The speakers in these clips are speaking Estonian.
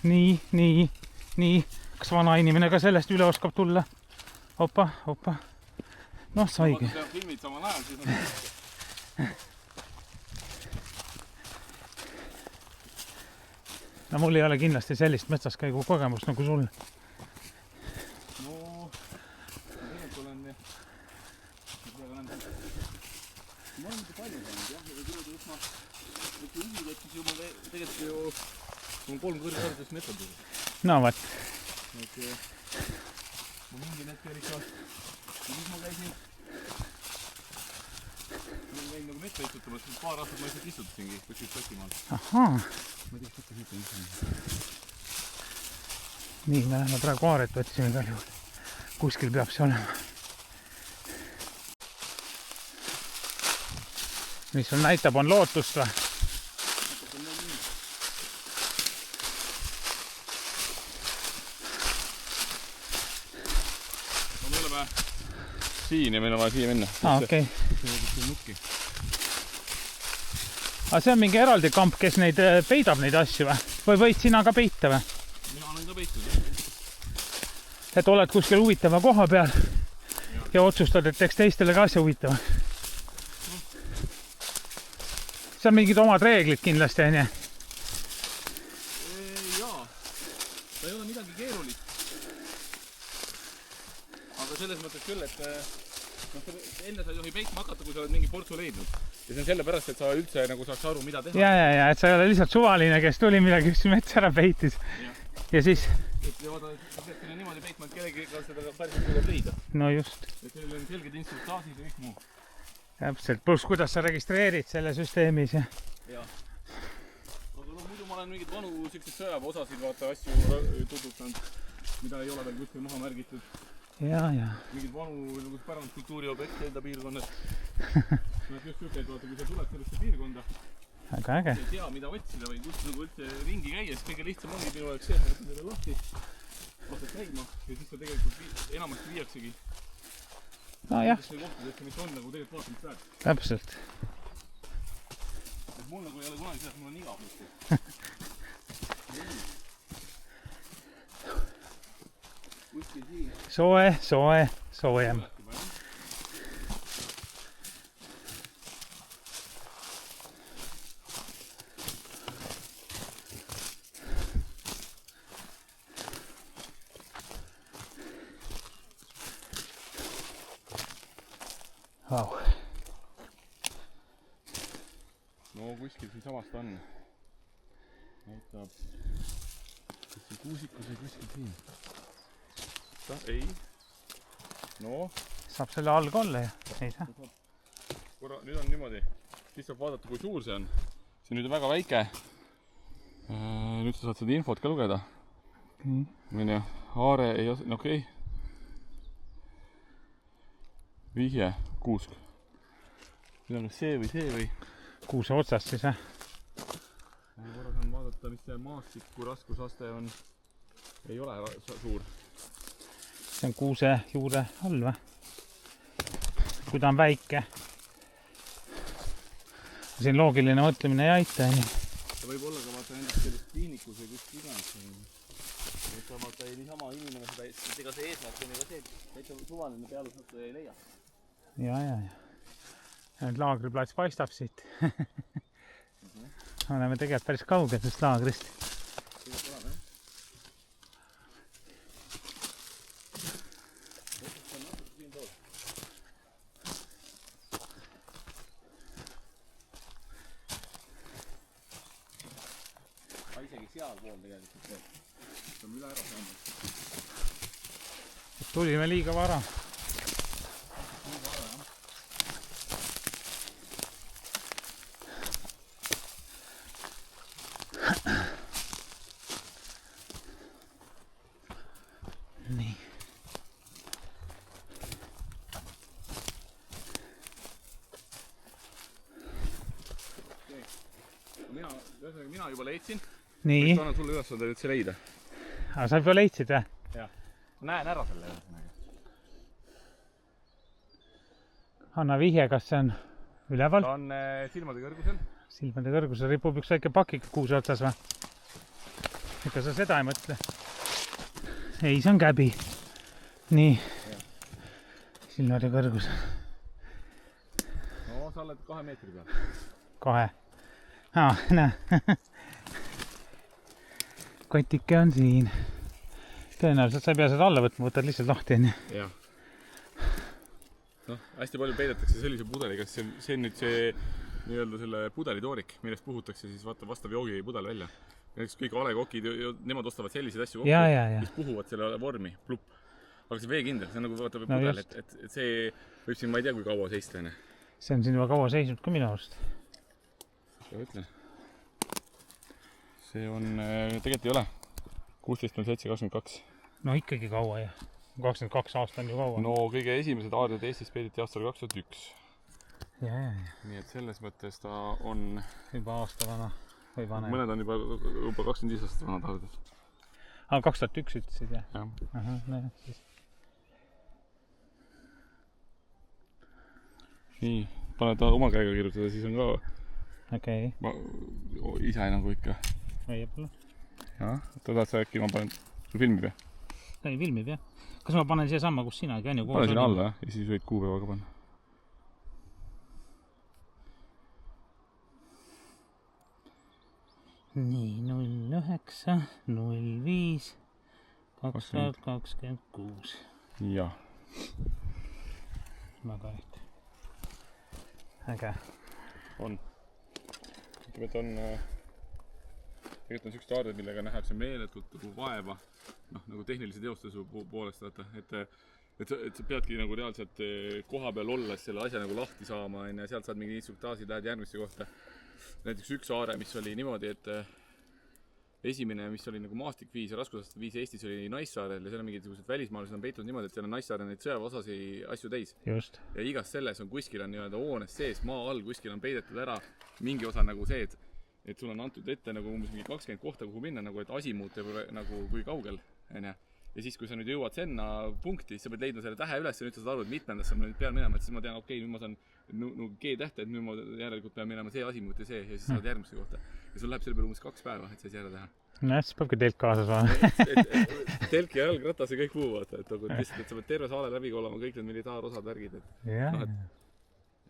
nii. Kas vana inimene ka sellest üle oskab tulla? Opa. Noh, saigi. Filmid samal ajal, siis on... No mul ei ole kindlasti sellist metsaskäigu kogemust nagu sul. No, tegelikult olen... Ma olen mitte palju saanud, jah, aga küll üsna... Et ühid etkis ju ma tegelikult ju... Mul on 3 kõrgharidust metsandused. No vaat. Et ma mingi hetkel ikka... Siis ma käisin... Ma käin nagu metsa istutamas, paar aastat ma lihtsalt istutasingi kuskil Šotimaal. Ahaa. Ma ei tea, kas võtta siit. Nii, me lähme praegu aaret otsime igal juhul. Kuskil peab see olema. Mis sul näitab, on lootust või? No me oleme siin ja meil on vaja siia minna. Okei. See nukki. Aga see on mingi eraldi kamp, kes neid peidab neid asju või? Või võid sina ka peita või? Mina olen ka peitud. Et oled kuskil huvitava koha peal ja otsustad, et teeks teistele ka asja huvitava. See on mingid omad reeglid kindlasti, on ju? Jaa. Ta ei ole midagi keerulist. Aga selles mõttes küll, et enne sa ei tohi peitma hakata, kui sa oled mingi portsu leidnud. Ja see on sellepärast, et sa üldse nagu saaks aru, mida teha. Ja, et sa ei ole lihtsalt suvaline, kes tuli midagi üks metsa ära peitis. Ja siis... Et vaata, sa pead sinna niimoodi peitma, et kellegiga seda päriselt tuleb leida. No just. Et sellel on selged instruktaasid ja kõik muu. Täpselt, pluss kuidas sa registreerid selle süsteemis ja... Jaa. Aga no muidu ma olen mingid vanu sellised sõjaväeosasid vaata asju tutvustanud, mida ei ole veel kuskil maha märgitud. Ja. Mingid vanu nagu pärandkultuuri objekte enda piirkonnas. Just sükkeid vaata, kui sa tuled sellesse piirkonda. Väga äge. Ei tea, mida otsida või kus nagu üldse ringi käies. Kõige lihtsam ongi minu oleks see, et võtad selle lahti, lased käima ja siis ta tegelikult enamasti viiaksegi. No jah. Kohtadesse, mis on nagu tegelikult vaatamist väärt. Täpselt. Et mul nagu ei ole kunagi seda, et mul on igav mõttes. Kuskil siin. Soojem. Wow. No kuskil siin samast on. Näitab. Kas see kuusikus või kuskil siin? Ei. No. Saab selle all olla ja ei saa. Korra, nüüd on niimoodi. Siis saab vaadata, kui suur see on. See nüüd on väga väike. Nüüd sa saad seda infot ka lugeda. Mine, aare ei osa... No okei. Vihje, kuusk. Nüüd on kas see või? Kuuse otsast siis, jah? Korra saan vaadata, mis see maastiku raskusaste on. Ei ole suur. See on kuuse juure all või? Kui ta on väike. Siin loogiline mõtlemine ei aita, on ju. Ta võib olla ka vaata endast sellist kliinikus või kus iganes. Et sa vaata ei niisama inimene seda, ega see eesmärk on ega see, et täitsa suvaline pealusnat ei leia. Ja. Nüüd laagriplats paistab siit. Oleme tegelikult päris kaugel sest laagrist. Isegi seal pool tegelikult see. See on üle ära saanud. Tulime liiga vara. Nii. Mina juba leidsin. Nii. Annan sulle ülesande nüüd see leida. Aga sa juba leidsid või? Jah. Näen ära selle ülesandega. Anna vihje, kas see on üleval? Ta on silmade kõrgusel. Silmade kõrgusel ripub üks väike pakik kuuse otsas või? Ega sa seda ei mõtle. Ei, see on käbi. Nii. Silmari kõrgus. No, sa oled 2 meetri peal. 2. Näe. Kotike on siin. Tõenäoliselt sa ei pea seda alla võtma, võtad lihtsalt lahti enne. Jah. Noh, hästi palju peidetakse sellise pudeliga, see on nüüd see nii-öelda selle pudelitoorik, millest puhutakse siis vastav joogipudel välja. Näiteks kõik alekokid, nemad ostavad selliseid asju kokku, mis puhuvad selle vormi, plupp. Aga see veekindel, see on nagu vaata pudel, et see võib siin, ma ei tea, kui kaua seista enne. See on siin juba kaua seisnud ka minu arust. Seda ütlen. See on, tegelikult ei ole. 16.7.22. No ikkagi kaua, jah. 22 aasta on ju kaua. No kõige esimesed aarded Eestis peiditi aastal 2001. Ja. Nii et selles mõttes ta on... Juba aasta vana või vanem. Mõned on juba 25 aastat vanad aarded. Aga 2001 ütlesid, jah? Jah. Aha, näe, siis. Nii, paned oma käega kirjutada, siis on ka... Okei. Ise nagu ikka. Ei, pole. Jah, tahad sa äkki, ma panen sul filmib, jah? Ei, filmib, jah. Kas ma panen siia samma, kus sinagi on ju koos? Pane sinna alla, jah, ja siis võid kuupäevaga panna. Nii, 09, 05, 2026. Jah. Väga hästi. Äge. On. Ütleme, et on... Tegelikult on sükst aarded, millega nähakse meeletult vaeva, noh, nagu tehnilise teostuse poolest, et sa peadki nagu reaalselt koha peal olles selle asja nagu lahti saama, ja sealt saad mingi instruktaasid, lähed järgmisse kohta. Näiteks üks aare, mis oli niimoodi, et esimene, mis oli nagu maastikviis ja raskusastme viis Eestis oli Naissaarel ja seal on mingisugused välismaalased on peitud niimoodi, et seal on Naissaarel neid sõjaväeosasi asju täis. Just. Ja igas selles on kuskil on nii-öelda hoones sees, maa all kuskil on peidetud ära mingi osa nagu see, et sul on antud ette nagu umbes mingi 20 kohta, kuhu minna, nagu et asimuut nagu kui kaugel, on ja. Ja siis, kui sa nüüd jõuad senna punkti, siis sa pead leidma selle tähe üles ja nüüd sa saad aru, et mitmendasse ma nüüd pean minema, et siis ma tean, okei, nüüd ma saan G-tähte, et nüüd ma järelikult pean minema see asimuut ja see, ja siis saad järgmisse kohta. Ja sul läheb selle peale umbes 2 päeva, et see ära teha. No siis peabki telk kaasas vaja. Telk ja jalgratas ja kõik muu, vaata, et lihtsalt, et sa pead terve saale läbi olema, kõik need militaarosad värgid,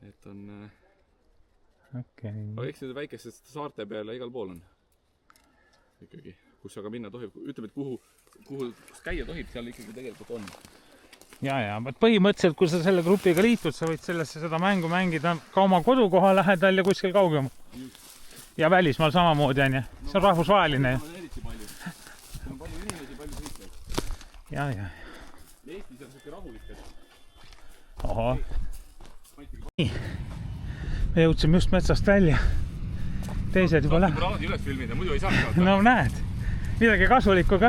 et on... Okay. Aga eks need väikestest saarte peale igal pool on. Ikkagi, kus aga minna tohib. Ütleme, et kuhu käia tohib, seal ikkagi tegelikult on. Ja, põhimõtteliselt, kui sa selle grupiga liitud, sa võid sellesse seda mängu mängida ka oma kodukoha lähedal ja kuskil kaugem. Ja välismaal samamoodi on, ja. See on rahvusvaheline. See on palju inimesi, palju sõitleid. Ja. Eestis on selline rahulik, et... Oho. Nii. Me jõudsime just metsast välja. Teised juba läheb. Raadi üles filmida, muidu ei saa saada. No näed, midagi kasulikku ka.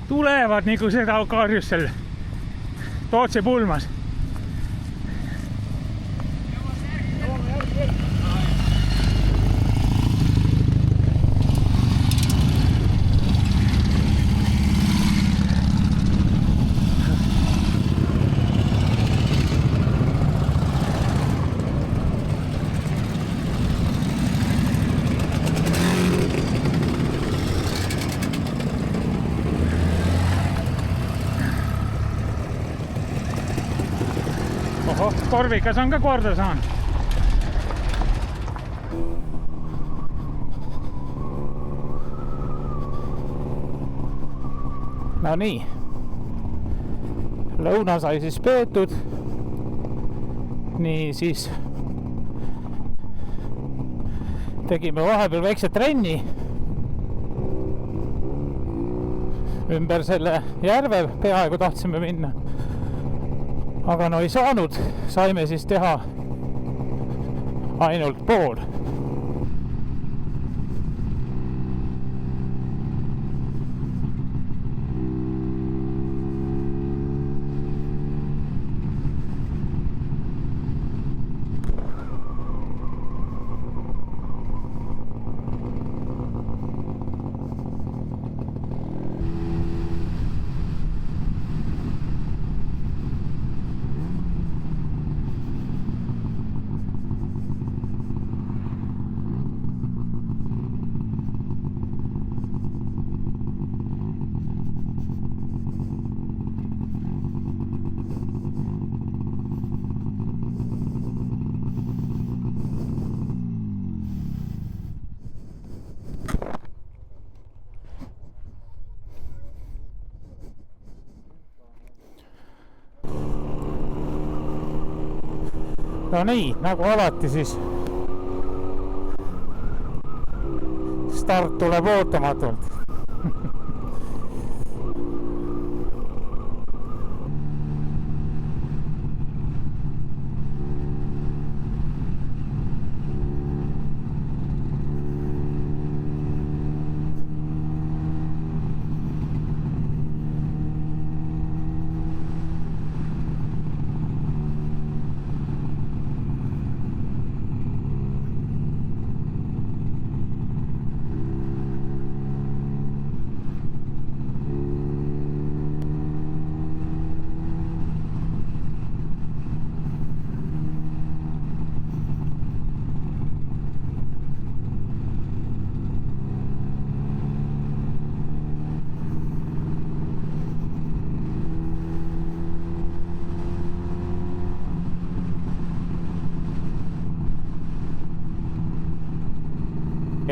Tulevad nagu seda karjus seal Tootsi pulmas. Korvikas on ka korda saanud. No nii. Lõuna sai siis peetud. Nii siis tegime vahepeal väikse trenni ümber selle järve, peaaegu tahtsime minna. Aga no ei saanud, saime siis teha ainult pool. No nii, nagu alati siis start tuleb ootamatult.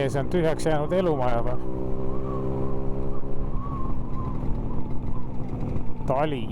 Ees on tühjaks jäänud elumaja või? Tali.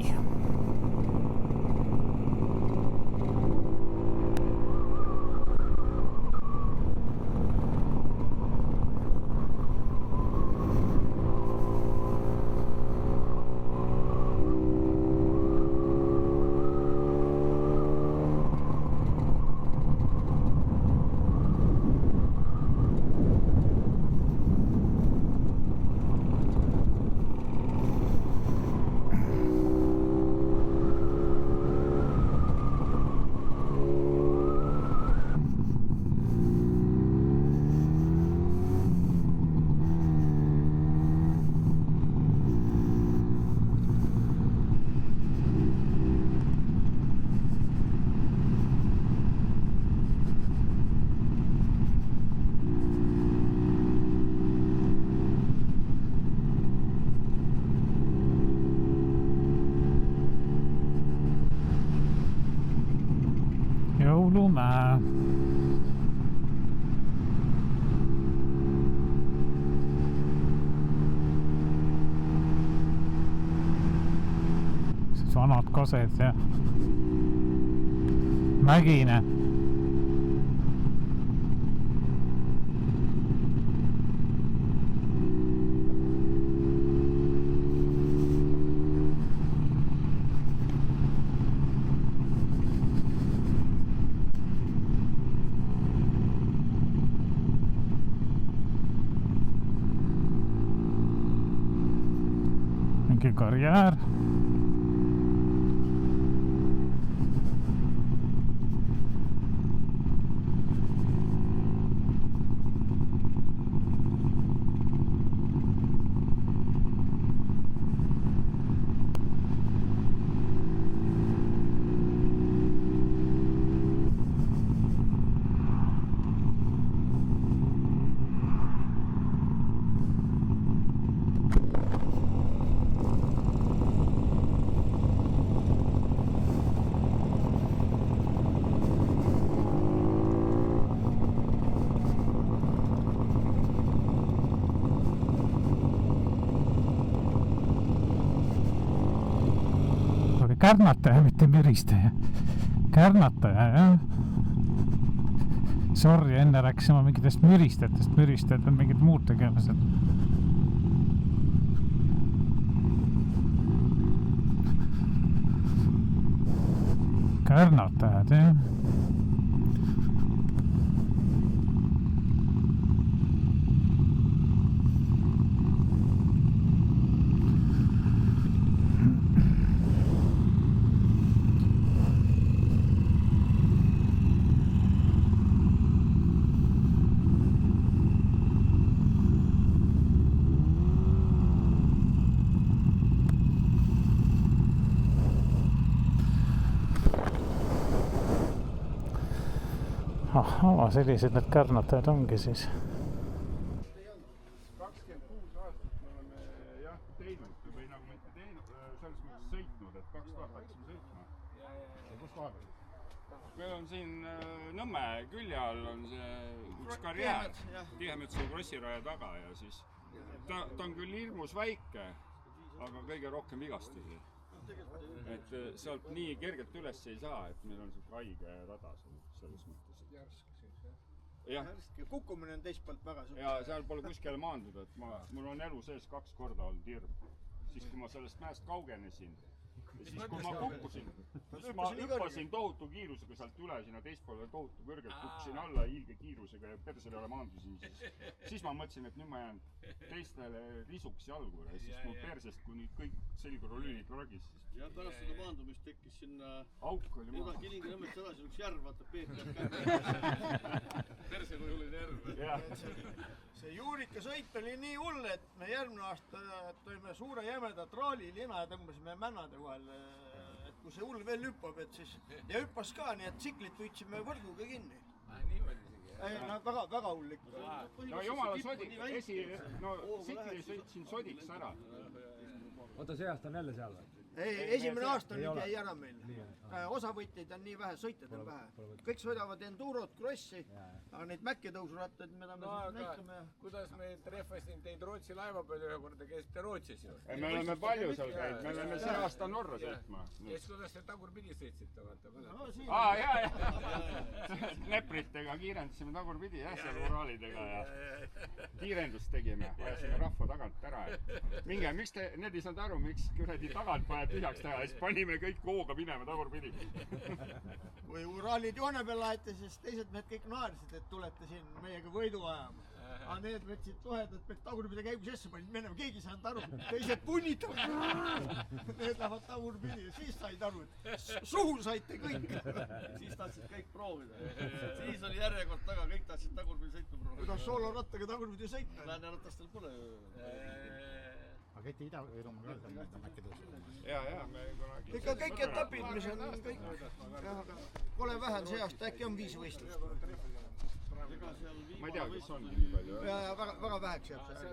Jõulumäe. Vanad kased ja mägine. Mingi karjäär. Kärnataja, mitte müristaja. Kärnataja, jah. Sorry, enne rääkisime mingitest müristajatest. Müristajad on mingid muud tegelased. Kärnatajad, jah. Ahhaa, sellised need kärnatajad ongi siis. 26 aastat me oleme jah teinud või nagu mitte teinud, selles mõttes sõitnud, et 2000 hakkasime sõitma. Kus kohal? Meil on siin Nõmme külje all on see üks karjäär, Tihemetsa krossiraja taga ja siis ta on küll hirmus väike, aga kõige rohkem vigastusi. et sealt nii kergelt üles ei saa, et meil on siuke haige rada selles mõttes. Jah. Kukkumine on teist poolt väga suur. Ja seal pole kuskile maanduda, et mul on elu sees 2 korda olnud hirm. Siis kui ma sellest mäest kaugenesin, ja siis kui ma kukkusin, siis ma hüppasin tohutu kiirusega sealt üle sinna teispoole tohutu kõrgelt, kukkusin alla ilge kiirusega ja perse peale maandusin. Siis ma mõtlesin, et nüüd ma jään teistele risuks jalgu ja siis mu persest kuni kõik selgrolüünid ragis. Ja pärast seda maandumist tekkis sinna auk oli maha. Kilingi nõmmest edasi üks järv, vaata Peeter käib. Perse kui hullid järv. See juurika sõit oli nii hull, et me järgmine aasta toime suure jämeda traali lina ja tõmbasime männade vahel. Et kui see hull veel hüppab, et siis... Ja hüppas ka, nii et tsiklit võitsime võrguga kinni. No väga hull ikka. No jumala sodik, tsikli sõitsin sodiks ära. Oota, see aasta on jälle seal või? Ei, esimene aasta nüüd jäi ära meil. Osavõtteid on nii vähe, sõitjad on vähe. Kõik sõidavad endurot, krossi, aga neid mäkketõusurattaid, mida me näitame. Kuidas me treffasin teid Rootsi laeva peal ühe korda, käisite Rootsis ju? Me oleme palju seal käinud, me oleme see aasta Norra sõitma. Ja kuidas te tagurpidi sõitsite, vaata? Jaa. Nepritega kiirendasime tagurpidi, seal uraalidega ja kiirendust tegime, vajasime rahva tagant ära. Minge, miks te, need ei saanud aru, miks kuradi tagant vaja tühjaks teha, siis panime kõik hooga minema tagurpidi. Kui uraalid joone peal laeti, siis teised mehed kõik naersid, et tulete siin meiega võidu ajama. Aga need võtsid tohedat pealt tagurpidi käigu sisse, panid minema, keegi saanud aru. Teised punnitavad. Need lähevad tagurpidi ja siis said aru, et suhu saite kõik. Siis tahtsid kõik proovida. Siis oli järjekord taga, kõik tahtsid tagurpidi sõitma proovida. Kuidas soolorattaga tagurpidi sõitma? Läänerattastel pole. Aga käite Ida-Virumaa ka äkki tõusu? Jaa, me kunagi... Ikka kõik etapid, mis on kõik... Pole vähe see aasta, äkki on 5 võistlust. Ma ei tea, kes ongi nii palju. Ja väga väheks jääb see.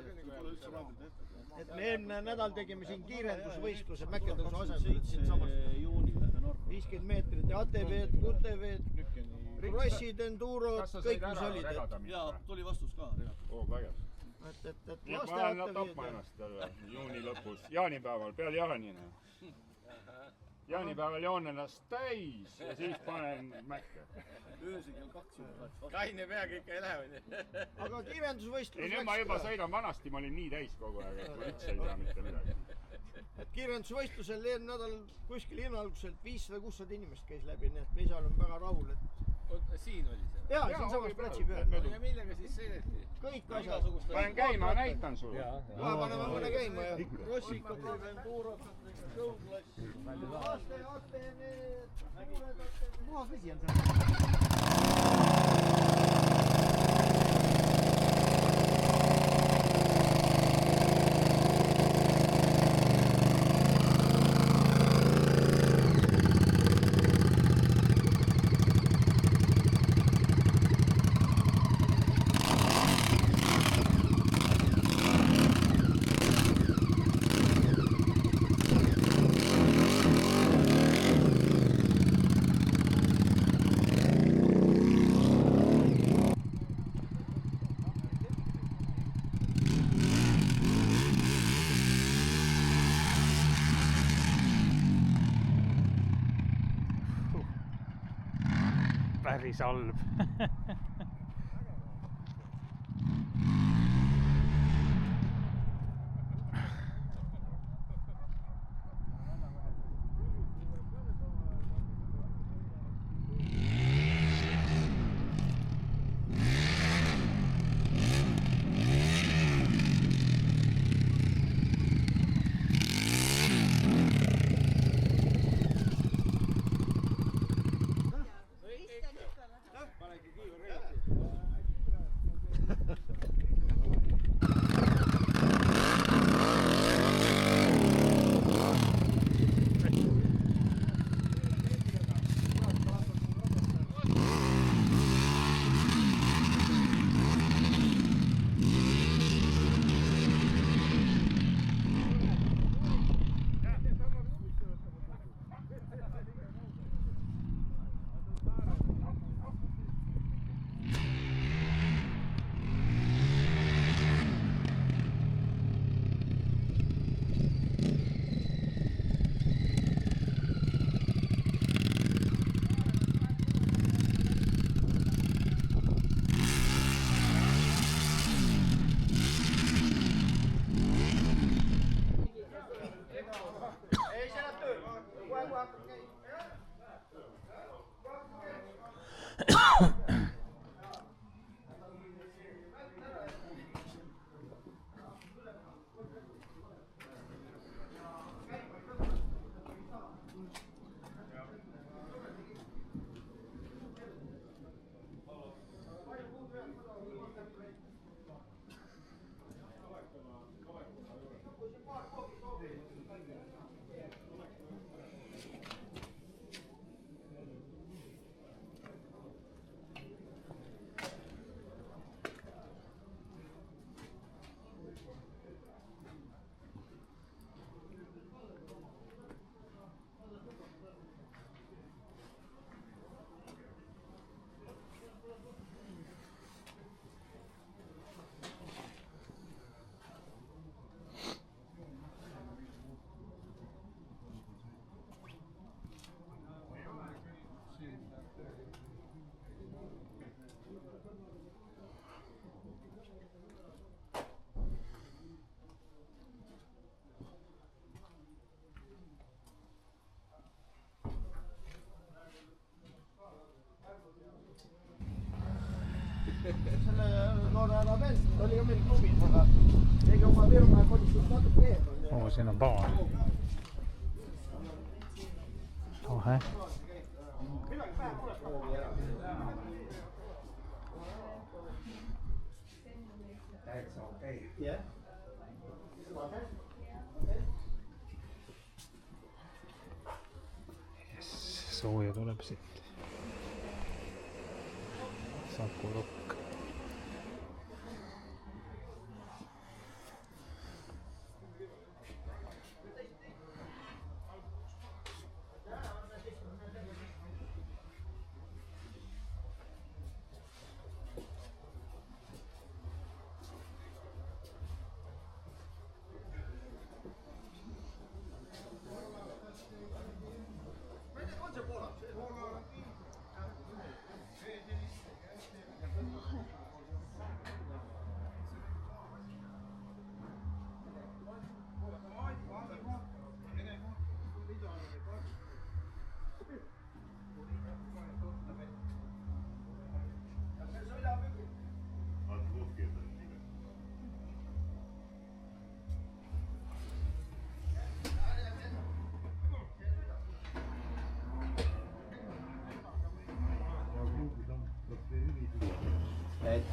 Et me eelmine nädal tegime siin kiirendusvõistluse mäkketõusu asemel, et siin samas 50 meetrit ja ATV-d, UTV-d, krossid, endurod, kõik mis olid. Jaa, tuli vastus ka. Oo, vägev. Ja ma olen tapma ennast juuni lõpus, jaanipäeval, peal jaanina. Jaanipäeval joon ennast täis ja siis panen mäkke. Öösi kell 2 juba. Kaine peaga ikka ei lähe. Aga kiirendusvõistlus ei, nüüd ma juba sõidan vanasti, ma olin nii täis kogu aeg, et ma üldse ei tea mitte midagi. Et kiirendusvõistlusel eelmine nädal kuskil hinnaalguselt 500-600 inimest käis läbi, nii et me ise oleme väga rahul. Siin oli see? Jaa, siin samas platsi peal. Ja millega siis sõideti? Kõik asjad. Panen käima, näitan sulle. Paneme mõne käima ja krossikad, endurod, tõuklass. Puhas vesi on seal. Päris halb. selle noore härra Benson oli ka meil klubis, aga tegi oma firma ja kodistus natuke eemal. Oo, siin on baar. Lahe. Jah. Sooja tuleb siit. Saku Rock.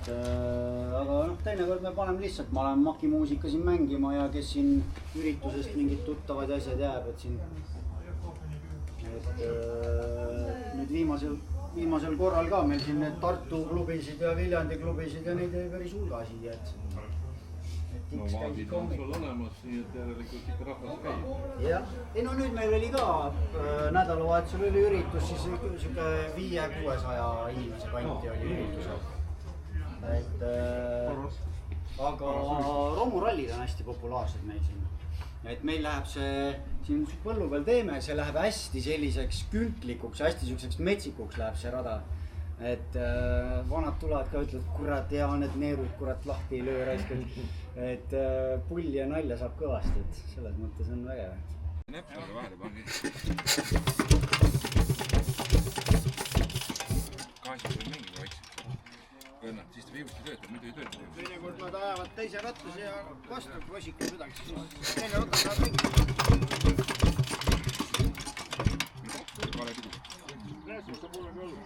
Aga noh, teinekord me paneme lihtsalt, ma olen makimuusika siin mängima ja kes siin üritusest mingid tuttavad asjad jääb, et siin nüüd viimasel korral ka meil siin need Tartu klubisid ja Viljandi klubisid ja neid oli päris hulga siia, et no vaagid on sul olemas, nii et järelikult ikka rahvas käib. jah, ei no nüüd meil oli ka nädalavahetusel oli üritus, siis siuke 500-600 inimese kanti oli üritusel. Et, aga romurallid on hästi populaarsed meil siin. Et meil läheb see, siin põllu peal teeme, see läheb hästi selliseks künklikuks, hästi selliseks metsikuks läheb see rada. Et vanad tulevad ka, ütlevad, kurat, hea need neerud, kurat, lahti ei löö raiskad. Et pulli ja nalja saab kõvasti, et selles mõttes on vägev. Näpsaga vahele pangi. Kaasib veel mingi vaikselt. Õnnab, siis ta viivusti töötab, muidu ei tööta. Teinekord nad ajavad teise rattuse ja vastu posikad midagi, siis teine ratas saab mingi. Kale pidu. Rääsime, sa pole ka olnud.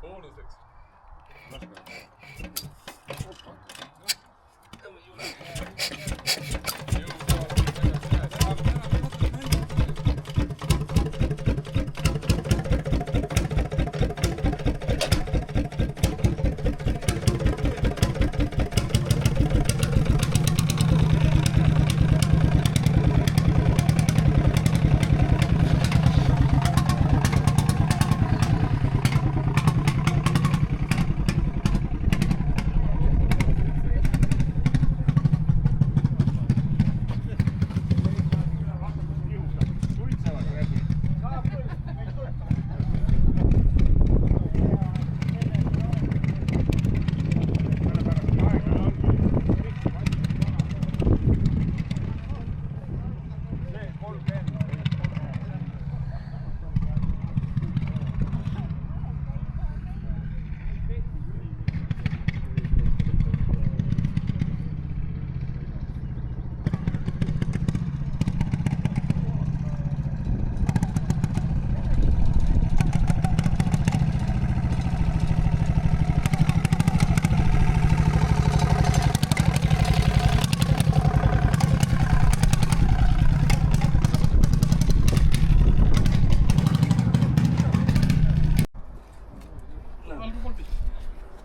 boonuseks.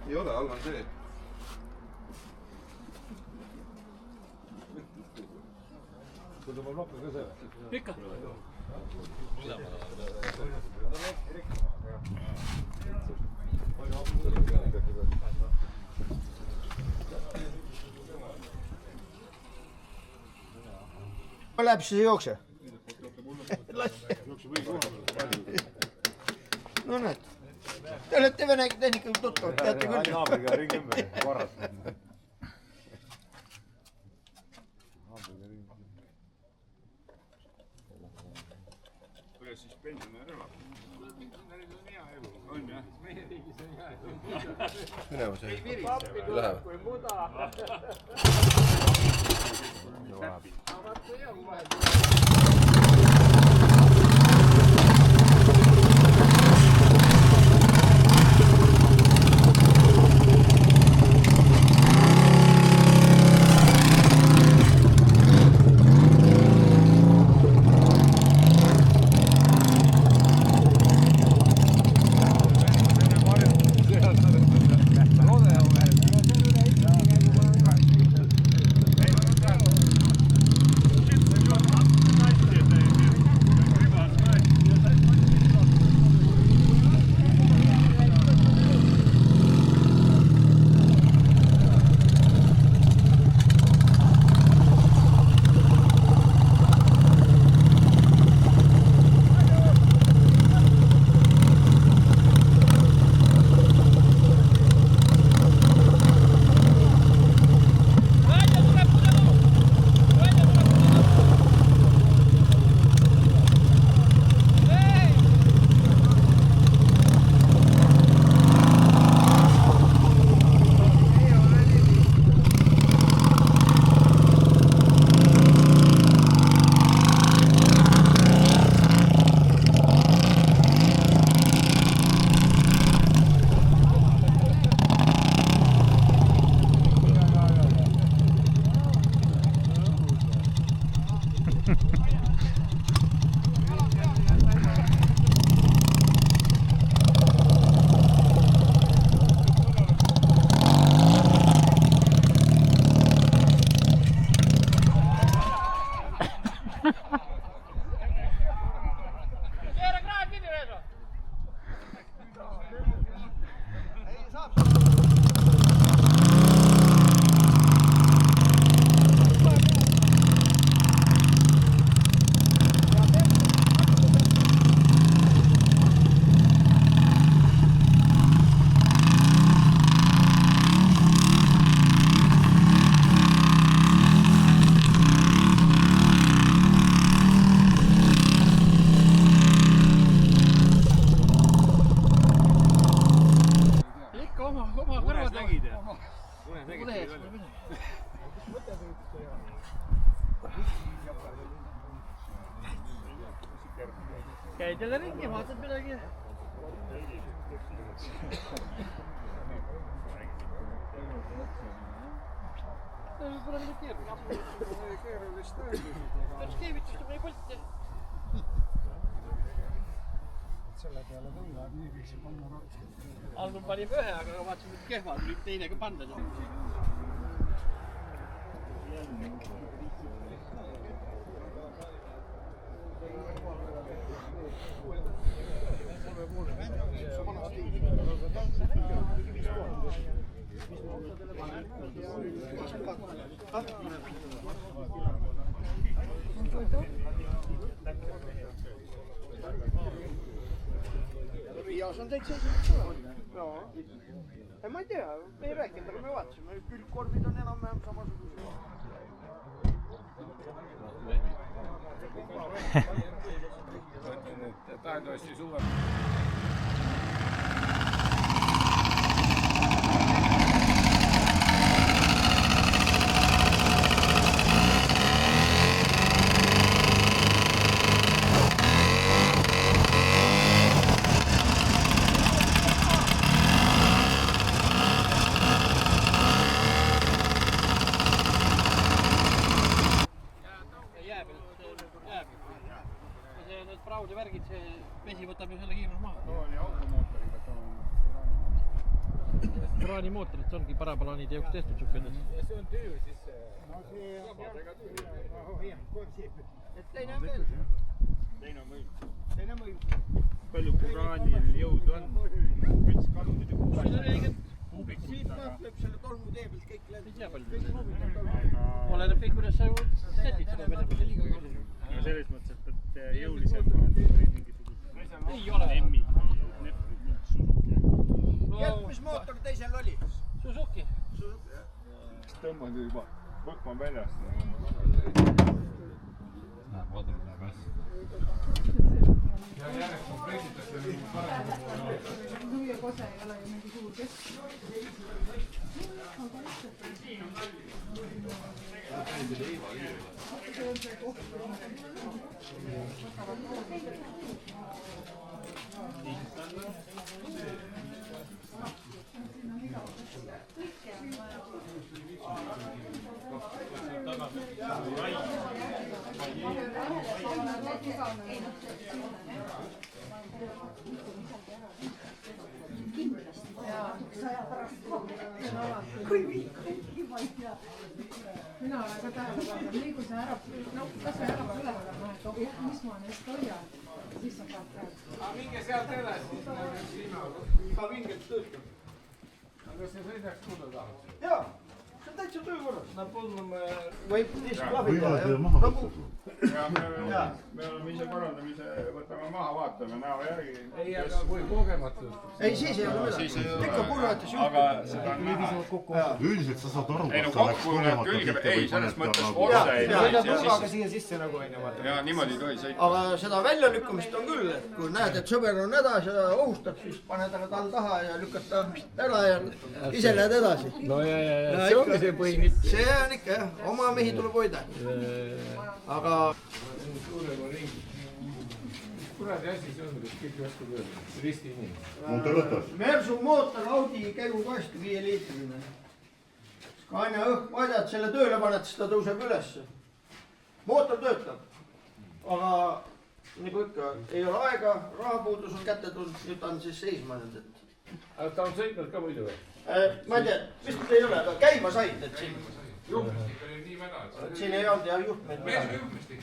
Ei ole, all on see. Sul tuleb nokka ka see? Ikka. Läheb siis ei jookse? No näed. Te olete vene tehnikaga tuttavad, teate küll. Naabriga ringi ümber, korras. kuidas siis pensionär elab? Neil on hea elu. On jah? Meie riigis on hea elu. Minema see. Läheb. kui muda. selle ringi, vaatad midagi. Pole midagi keerulist. Peaks keevitustama nii polti. Selle peale tulla, nii viisi panna raudselt. Algul panime ühe, aga vaatasime, et kehva, tuli teine ka panda. Riias on täitsa esimest no. Ma ei tea, me ei rääkinud, aga me vaatasime, külgkorvid on enam-vähem samasugused. Tahetavasti suve. Värgid, see vesi võtab ju selle kiirus maha. No oli automootoriga Uraani mootorid, see ongi paraplaanide jaoks tehtud siukene. ja see on töö siis No see Teine on veel. Teine on mõjus. Teine on mõjus. Palju Uraanil jõudu on? Võts 26. Siit maalt lööb selle tolmu tee pealt kõik läbi. Ei tea palju. Oleneb kõik, kuidas sa setid seda Venemaa. No selles mõttes, et jõuliselt mingisugused ei ole. Nemmid või Neprid või Suzuki. Mis mootor teisel oli? Suzuki. Tõmbad juba võkma väljast. ja järjest komplektitakse mingi parem. Nuia kose ei ole ju mingi suur kesk. Mina olen ka tähele pannud, nii kui sa ära, kas või ära põlema, et mis ma neist hoian, siis sa saad rääkida. Aga minge sealt edasi, siis Ka vingelt töötab. aga see sõidaks kuulda tahaks. Jaa, see on täitsa töökorras. Nad polnud Võib disklahvi teha. Ja me oleme ise korraldamise, võtame maha, vaatame näo järgi. ei, aga kui kogematult. Ei, siis ei ole midagi. Ikka purvates juhtub. Aga seda on näha. Üldiselt sa saad aru, Ei no kas ta läks kokku need kogemata külge, mitte ei või selles paned ta mõttes nagu otse ei tohi siia siia sisse nagu on ju vaata. ja niimoodi ei tohi sõita. Aga seda väljalükkamist on küll, et kui näed, et sõber on hädas ja ohustab, siis pane talle tal taha ja lükad ta ära ja ise lähed edasi. no ja, see ongi see põhimõte. See on ikka jah, oma mehi tuleb hoida. Aga suurema ringi. Kuradi asi see on, et kõik oskab öelda. Risti nii. Mersu mootor Audi käigukost 5-liitrine. Scania õhkpadjad, selle tööle paned, siis ta tõuseb ülesse. Mootor töötab. Aga nagu ikka, ei ole aega, rahapuudus on kätte tulnud, nüüd on siis seisma jäänud. Aga ta on sõitnud ka muidu või? Ma ei tea, vist ei ole, aga käima said, et siin. Juhmistik oli nii väga, et Siin ei olnud ja juhtmeid midagi. juhmistik.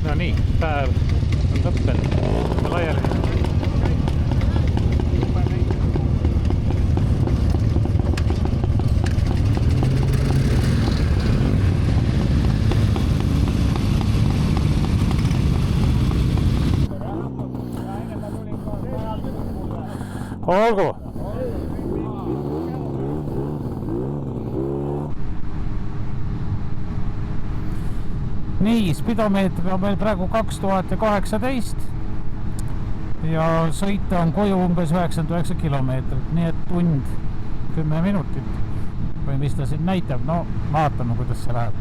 No nii, päev on lõppenud. Laiali. olgu. Nii, spidomeetri on meil praegu 2018 ja sõita on koju umbes 99 kilomeetrit, nii et tund 10 minutit või mis ta siin näitab, no vaatame, kuidas see läheb.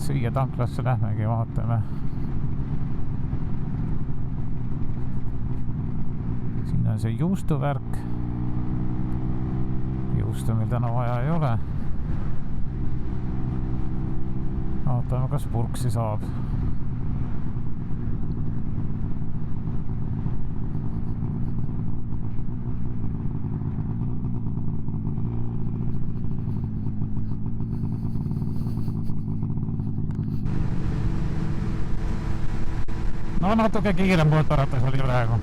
Siia tanklasse lähmegi, vaatame. Siin on see juustuvärk. Juustu meil täna vaja ei ole. Vaatame, kas purksi saab. No natuke kiirem mootorratas oli praegu.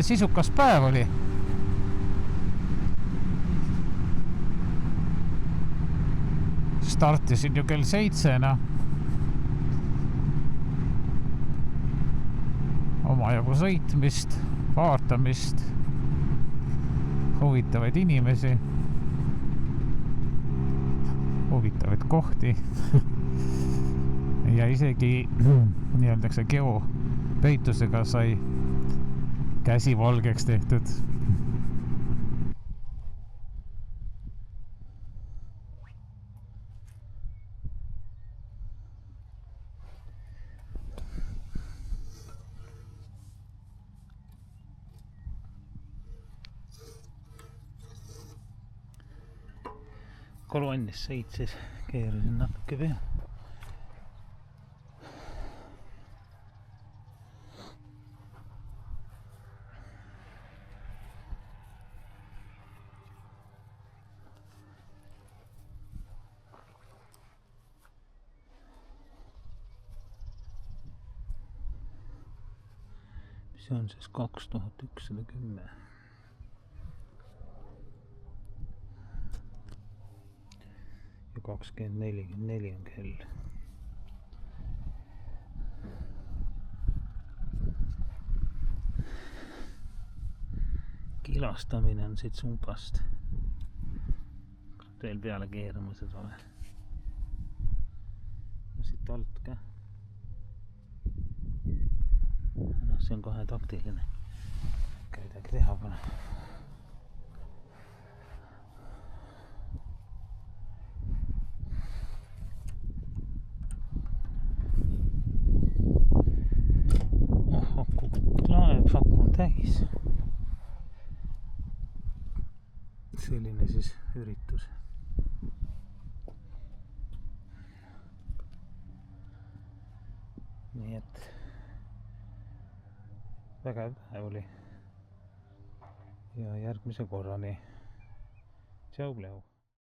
Sisukas päev oli. Startisin ju kell 7. Omajagu sõitmist, vaatamist, huvitavaid inimesi, huvitavaid kohti ja isegi nii-öeldakse geopeitusega sai käsi valgeks tehtud. Kolonnis sõitses, keerusin natuke peale. See on siis 2110. Ja 20:44 on kell. Kilastamine on siit sumpast. Veel peale keeramused ole. Siit alt ka. No, see on kohe taktiline. Ikka midagi teha pole. Aku on täis. Selline siis üritus. Nii et väga päev oli ja järgmise korrani. Tšau, Leo.